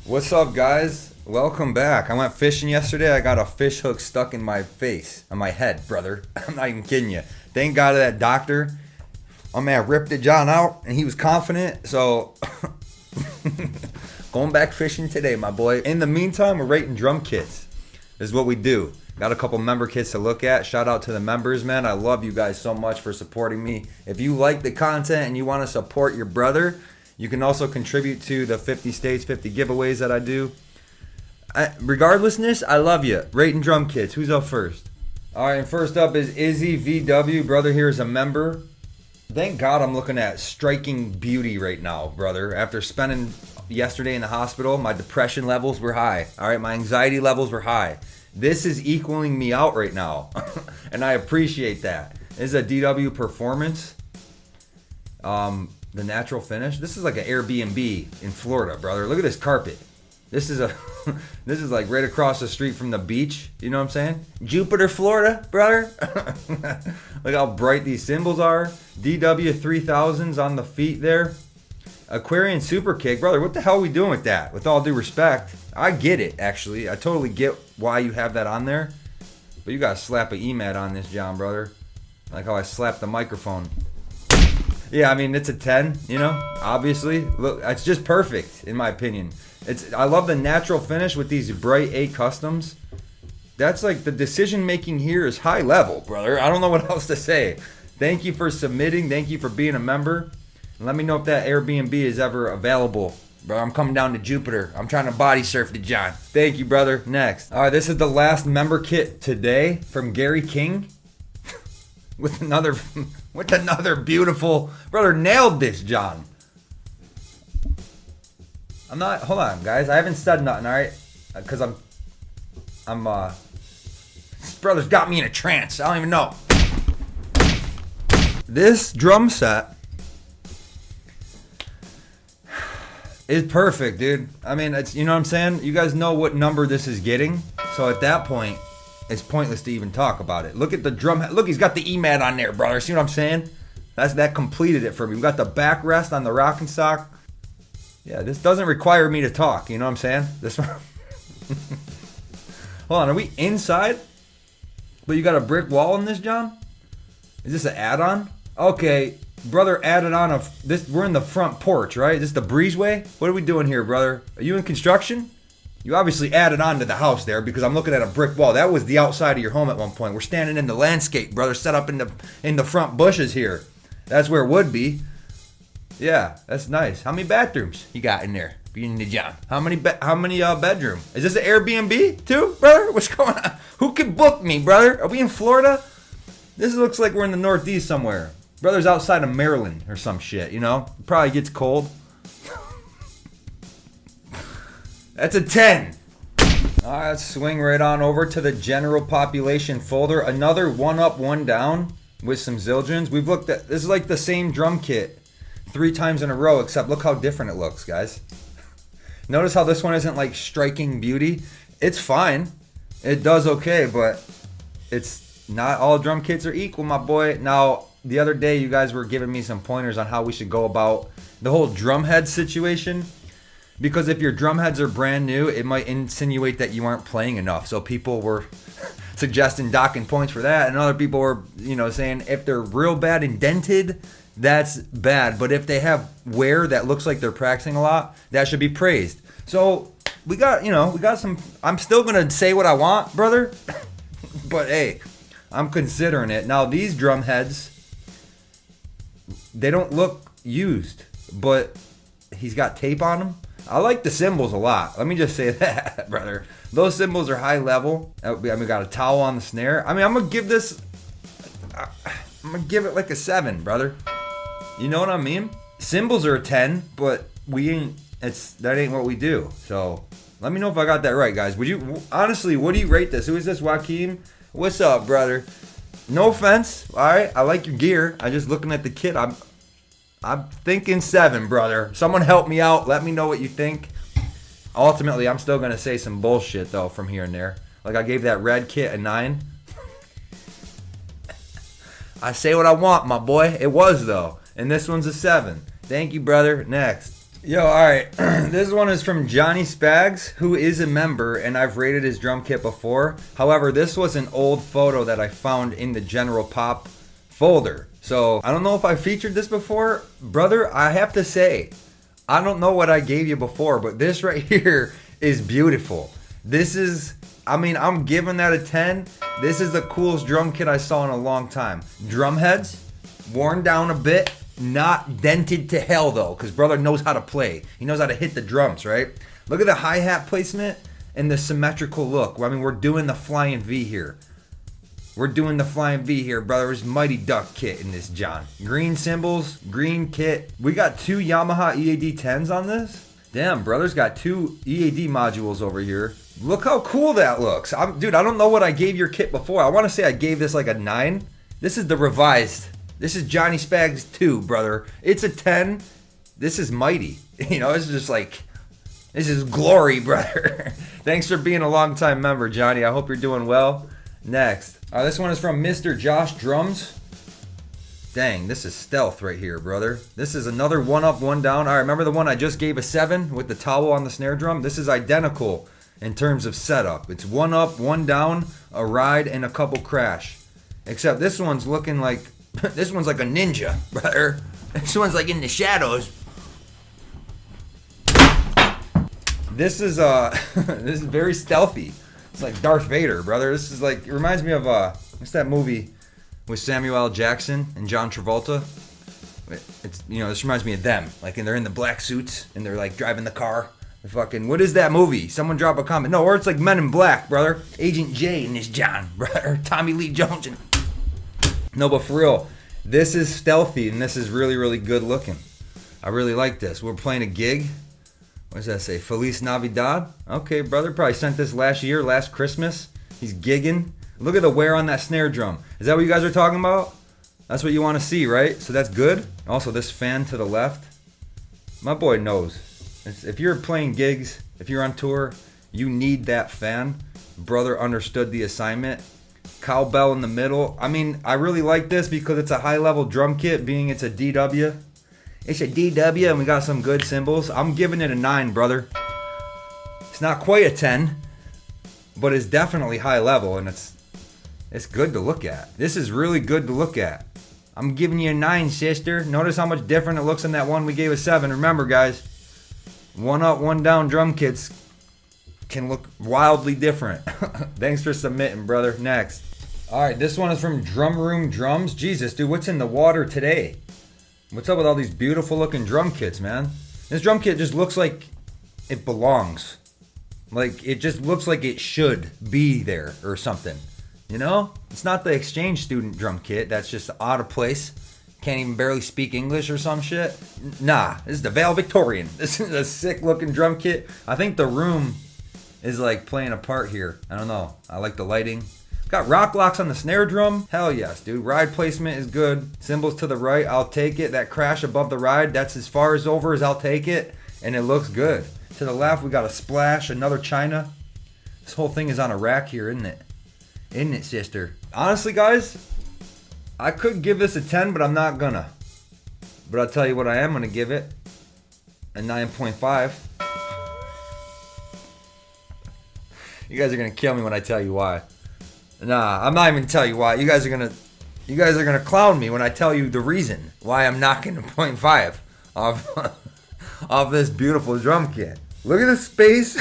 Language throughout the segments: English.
What's up, guys? Welcome back. I went fishing yesterday. I got a fish hook stuck in my face, on my head, brother. I'm not even kidding you. Thank God of that doctor. My man ripped it John out, and he was confident. So, going back fishing today, my boy. In the meantime, we're rating drum kits. This is what we do. Got a couple member kits to look at. Shout out to the members, man. I love you guys so much for supporting me. If you like the content and you want to support your brother, you can also contribute to the 50 states, 50 giveaways that I do. Regardlessness, I love you. Rating drum kits. Who's up first? All right, and first up is Izzy VW. Brother here is a member. Thank God I'm looking at striking beauty right now, brother. After spending yesterday in the hospital, my depression levels were high. All right, my anxiety levels were high. This is equaling me out right now, and I appreciate that. This is a DW Performance. The natural finish. This is like an Airbnb in Florida, brother. Look at this carpet. This is this is like right across the street from the beach. You know what I'm saying? Jupiter, Florida, brother. Look how bright these symbols are. DW 3000s on the feet there. Aquarian Super Kick, brother. What the hell are we doing with that? With all due respect, I get it. Actually, I totally get why you have that on there. But you gotta slap an EMAT on this, John, brother. Like how I slapped the microphone. Yeah, I mean, it's a 10, you know, obviously. Look, it's just perfect, in my opinion. I love the natural finish with these bright A customs. That's like the decision making here is high level, brother. I don't know what else to say. Thank you for submitting. Thank you for being a member. And let me know if that Airbnb is ever available. Bro, I'm coming down to Jupiter. I'm trying to body surf to John. Thank you, brother. Next. All right, this is the last member kit today from Gary King. With another beautiful, brother, nailed this, John. Hold on, guys. I haven't said nothing, all right? Because this brother's got me in a trance. I don't even know. This drum set is perfect, dude. I mean, it's, you know what I'm saying? You guys know what number this is getting. So at that point, it's pointless to even talk about it. Look at the drum. Look, he's got the EMAT on there, brother. See what I'm saying? That completed it for me. We got the backrest on the rocking stock. Yeah, this doesn't require me to talk. You know what I'm saying? This one. Hold on, are we inside? But you got a brick wall in this, John? Is this an add-on? Okay, brother added on this. We're in the front porch, right? This is the breezeway? What are we doing here, brother? Are you in construction? You obviously added on to the house there because I'm looking at a brick wall. That was the outside of your home at one point. We're standing in the landscape, brother, set up in the front bushes here. That's where it would be. Yeah, that's nice. How many bathrooms you got in there? Being the John. How many bedroom? Is this an Airbnb too, brother? What's going on? Who can book me, brother? Are we in Florida? This looks like we're in the Northeast somewhere. Brother's outside of Maryland or some shit, you know? It probably gets cold. That's a 10. All right, let's swing right on over to the general population folder. Another one up, one down with some Zildjians. We've looked at, this is like the same drum kit 3 times in a row, except look how different it looks, guys. Notice how this one isn't like striking beauty. It's fine. It does okay, but it's not all drum kits are equal, my boy. Now, the other day, you guys were giving me some pointers on how we should go about the whole drum head situation. Because if your drum heads are brand new, it might insinuate that you aren't playing enough. So people were suggesting docking points for that. And other people were, saying if they're real bad indented, that's bad. But if they have wear that looks like they're practicing a lot, that should be praised. So we got some, I'm still going to say what I want, brother. But hey, I'm considering it. Now these drum heads, they don't look used, but he's got tape on them. I like the cymbals a lot. Let me just say that, brother. Those cymbals are high level. We got a towel on the snare. I mean, I'm going to give it like a 7, brother. You know what I mean? Cymbals are a 10, but that ain't what we do. So let me know if I got that right, guys. Honestly, what do you rate this? Who is this, Joaquin? What's up, brother? No offense, all right? I like your gear. I'm just looking at the kit. I'm thinking 7, brother. Someone help me out. Let me know what you think. Ultimately, I'm still going to say some bullshit, though, from here and there. Like I gave that red kit a 9. I say what I want, my boy. It was, though. And this one's a 7. Thank you, brother. Next. Yo, alright. This one is from Johnny Spags, who is a member, and I've rated his drum kit before. However, this was an old photo that I found in the General Pop folder. So, I don't know if I featured this before. Brother, I have to say, I don't know what I gave you before, but this right here is beautiful. This is, I'm giving that a 10. This is the coolest drum kit I saw in a long time. Drum heads, worn down a bit. Not dented to hell though, because brother knows how to play. He knows how to hit the drums, right? Look at the hi-hat placement and the symmetrical look. We're doing the flying V here. We're doing the flying V here, brother. There's Mighty Duck kit in this, John. Green cymbals, green kit. We got 2 Yamaha EAD 10s on this. Damn, brother's got 2 EAD modules over here. Look how cool that looks. Dude, I don't know what I gave your kit before. I want to say I gave this like a 9. This is the revised. This is Johnny Spags 2, brother. It's a 10. This is mighty. It's just like, this is glory, brother. Thanks for being a long-time member, Johnny. I hope you're doing well. Next. This one is from Mr. Josh Drums. Dang, this is stealth right here, brother. This is another 1 up, 1 down. All right, remember the one I just gave a 7 with the towel on the snare drum? This is identical in terms of setup. It's 1 up, 1 down, a ride, and a couple crash. Except this one's looking like... This one's like a ninja, brother. This one's like in the shadows. This is this is very stealthy. It's like Darth Vader, brother. This is like, it reminds me of what's that movie with Samuel L. Jackson and John Travolta? It's this reminds me of them. Like, and they're in the black suits and they're like driving the car. What is that movie? Someone drop a comment. No, or it's like Men in Black, brother. Agent J and this John, brother. Tommy Lee Jones and... No, but for real, this is stealthy and this is really, really good looking. I really like this. We're playing a gig. What does that say? Feliz Navidad? Okay, brother. Probably sent this last Christmas. He's gigging. Look at the wear on that snare drum. Is that what you guys are talking about? That's what you want to see, right? So that's good. Also, this fan to the left. My boy knows. If you're playing gigs, if you're on tour, you need that fan. Brother understood the assignment. Cowbell in the middle. I really like this because it's a high-level drum kit, being it's a DW. It's a DW, and we got some good cymbals. I'm giving it a 9, brother. It's not quite a 10, but it's definitely high level, and it's good to look at. This is really good to look at. I'm giving you a 9, sister. Notice how much different it looks than that one we gave a 7. Remember, guys, 1 up, 1 down drum kits can look wildly different. Thanks for submitting, brother. Next. All right, this one is from Drum Room Drums. Jesus, dude, what's in the water today? What's up with all these beautiful looking drum kits, man? This drum kit just looks like it belongs. Like, it just looks like it should be there or something. It's not the exchange student drum kit that's just out of place. Can't even barely speak English or some shit. Nah, this is the Valedictorian. This is a sick looking drum kit. I think the room is like playing a part here. I don't know. I like the lighting. Got rock locks on the snare drum. Hell yes, dude. Ride placement is good. Cymbals to the right, I'll take it. That crash above the ride, that's as far as over as I'll take it. And it looks good. To the left, we got a splash, another China. This whole thing is on a rack here, isn't it? Isn't it, sister? Honestly, guys, I could give this a 10, but I'm not gonna. But I'll tell you what I am gonna give it. A 9.5. You guys are gonna kill me when I tell you why. Nah, I'm not even gonna tell you why. You guys are gonna clown me when I tell you the reason why I'm knocking a 0.5 off this beautiful drum kit. Look at the space.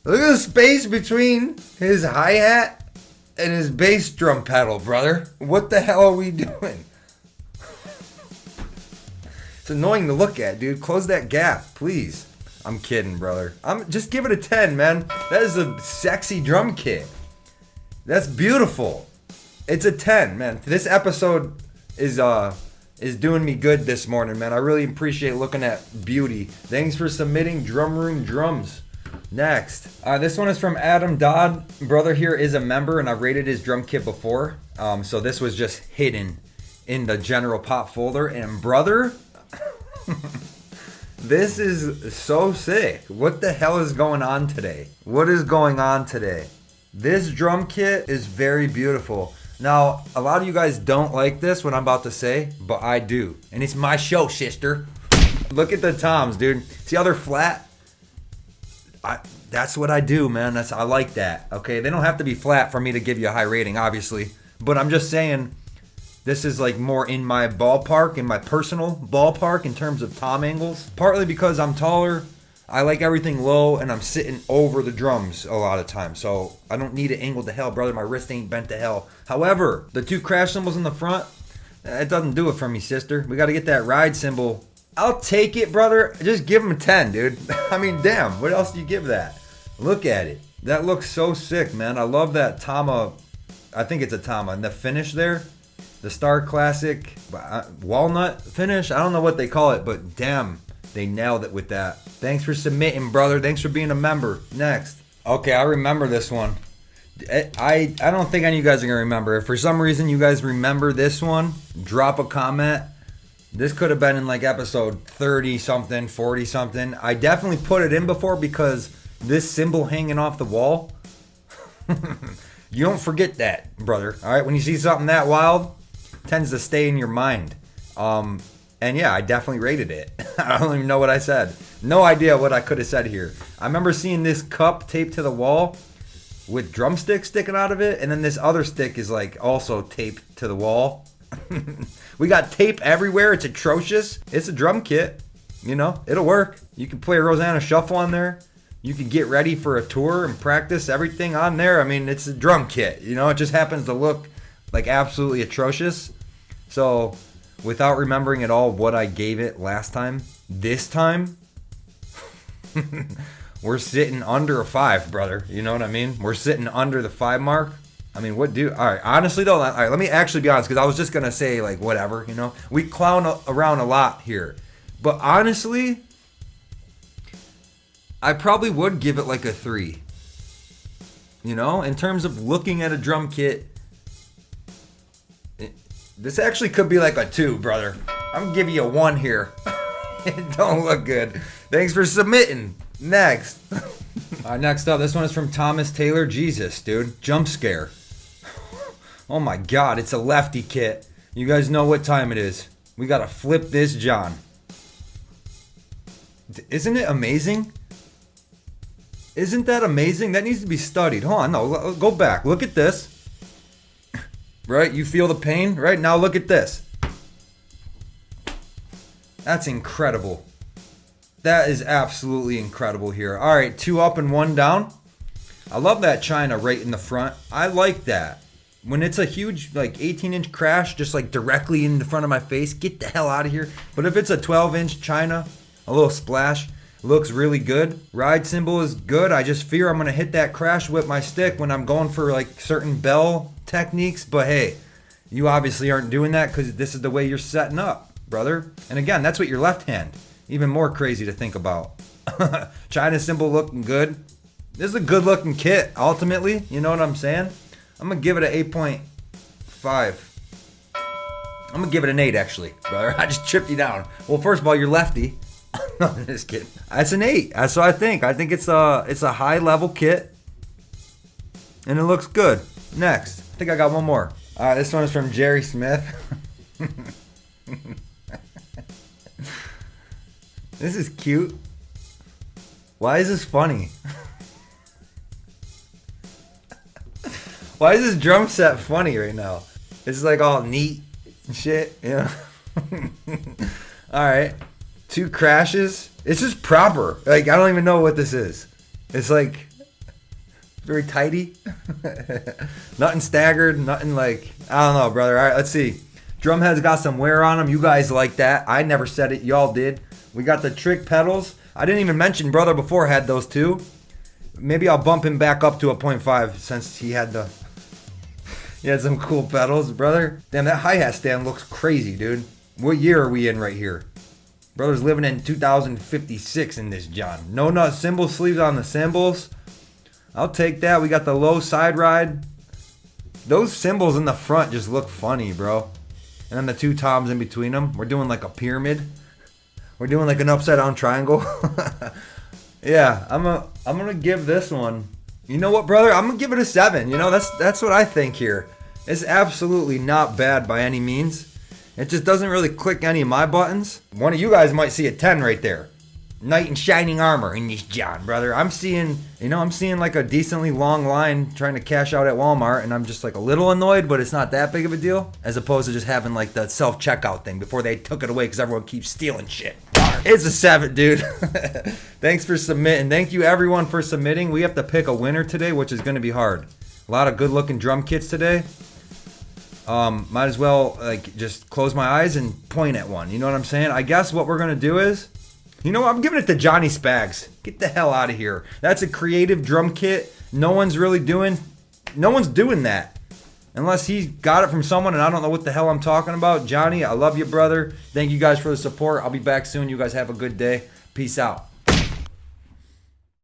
Look at the space between his hi-hat and his bass drum pedal, brother. What the hell are we doing? It's annoying to look at, dude. Close that gap, please. I'm kidding, brother. Just give it a 10, man. That is a sexy drum kit. That's beautiful. It's a 10, man. This episode is doing me good this morning, man. I really appreciate looking at beauty. Thanks for submitting Drum Room Drums. Next. This one is from Adam Dodd. Brother here is a member, and I rated his drum kit before. So this was just hidden in the general pop folder. And brother... This is so sick. What the hell is going on today? What is going on today? This drum kit is very beautiful. Now, a lot of you guys don't like this, what I'm about to say, but I do. And it's my show, sister. Look at the toms, dude. See how they're flat? That's what I do, man. I like that. Okay, they don't have to be flat for me to give you a high rating, obviously. But I'm just saying, this is like more in my ballpark, in my personal ballpark in terms of tom angles. Partly because I'm taller, I like everything low, and I'm sitting over the drums a lot of times. So I don't need it angled to hell, brother. My wrist ain't bent to hell. However, the 2 crash cymbals in the front, it doesn't do it for me, sister. We got to get that ride cymbal. I'll take it, brother. Just give him a 10, dude. I mean, damn. What else do you give that? Look at it. That looks so sick, man. I love that Tama. I think it's a Tama. And the finish there, the Star Classic walnut finish. I don't know what they call it, but damn, they nailed it with that. Thanks for submitting, brother. Thanks for being a member. Next. Okay, I remember this one. I don't think any of you guys are going to remember. If for some reason you guys remember this one, drop a comment. This could have been in like episode 30 something, 40 something. I definitely put it in before because this symbol hanging off the wall, you don't forget that, brother. All right, when you see something that wild, it tends to stay in your mind. And yeah, I definitely rated it. I don't even know what I said. No idea what I could have said here. I remember seeing this cup taped to the wall with drumsticks sticking out of it, and then this other stick is like also taped to the wall. We got tape everywhere. It's atrocious. It's a drum kit. You know, it'll work. You can play a Rosanna Shuffle on there. You can get ready for a tour and practice everything on there. I mean, it's a drum kit. You know, it just happens to look like absolutely atrocious. So, without remembering at all what I gave it last time, this time, we're sitting under a 5, brother. You know what I mean? We're sitting under the 5 mark. I mean, all right, honestly though, all right, let me actually be honest, because I was just going to say, like, whatever, you know? We clown around a lot here. But honestly, I probably would give it like a 3. You know, in terms of looking at a drum kit, this actually could be like a 2, brother. I'm going to give you a 1 here. It don't look good. Thanks for submitting. Next. All right, next up, this one is from Thomas Taylor. Jesus, dude. Jump scare. Oh my God, it's a lefty kit. You guys know what time it is. We gotta flip this John. Isn't it amazing? Isn't that amazing? That needs to be studied. Hold on, no, go back. Look at this. Right, you feel the pain? Right, now look at this. That's incredible. That is absolutely incredible here. All right, 2 up and 1 down. I love that China right in the front. I like that. When it's a huge, like, 18-inch crash just, like, directly in the front of my face, get the hell out of here. But if it's a 12-inch China, a little splash, looks really good. Ride cymbal is good. I just fear I'm going to hit that crash with my stick when I'm going for, like, certain bell techniques. But, hey, you obviously aren't doing that because this is the way you're setting up, brother. And, again, that's with your left hand. Even more crazy to think about. China cymbal looking good. This is a good looking kit, ultimately. You know what I'm saying? I'm going to give it an 8.5. I'm going to give it an 8, actually, brother. I just chipped you down. Well, first of all, you're lefty. No, I'm just kidding. That's an 8. That's what I think. I think it's a high-level kit. And it looks good. Next. I think I got one more. All right, this one is from Jerry Smith. This is cute. Why is this funny? Why is this drum set funny right now? It's like all neat and shit, you know? Alright. 2 crashes. It's just proper. Like, I don't even know what this is. It's like very tidy. Nothing staggered. Nothing like, I don't know, brother. Alright, let's see. Drumhead's got some wear on them. You guys like that. I never said it. Y'all did. We got the trick pedals. I didn't even mention brother before had those too. Maybe I'll bump him back up to a 0.5 since he had some cool pedals, brother. Damn, that hi-hat stand looks crazy, dude. What year are we in right here? Brother's living in 2056 in this John. No nut cymbal sleeves on the cymbals. I'll take that. We got the low side ride. Those cymbals in the front just look funny, bro. And then the 2 toms in between them. We're doing like a pyramid. We're doing like an upside down triangle. Yeah, I'm gonna give this one. You know what, brother? I'm gonna give it a 7. You know, that's what I think here. It's absolutely not bad by any means. It just doesn't really click any of my buttons. One of you guys might see a 10 right there. Knight in shining armor in this John, brother. I'm seeing like a decently long line trying to cash out at Walmart, and I'm just like a little annoyed, but it's not that big of a deal, as opposed to just having like the self-checkout thing before they took it away because everyone keeps stealing shit. It's a 7, dude. Thanks for submitting. Thank you everyone for submitting. We have to pick a winner today, which is going to be hard. A lot of good-looking drum kits today. Might as well like just close my eyes and point at one. You know what I'm saying? I guess what we're gonna do is, you know what? I'm giving it to Johnny Spags. Get the hell out of here. That's a creative drum kit. No one's doing that. Unless he got it from someone and I don't know what the hell I'm talking about. Johnny, I love you, brother. Thank you guys for the support. I'll be back soon. You guys have a good day. Peace out.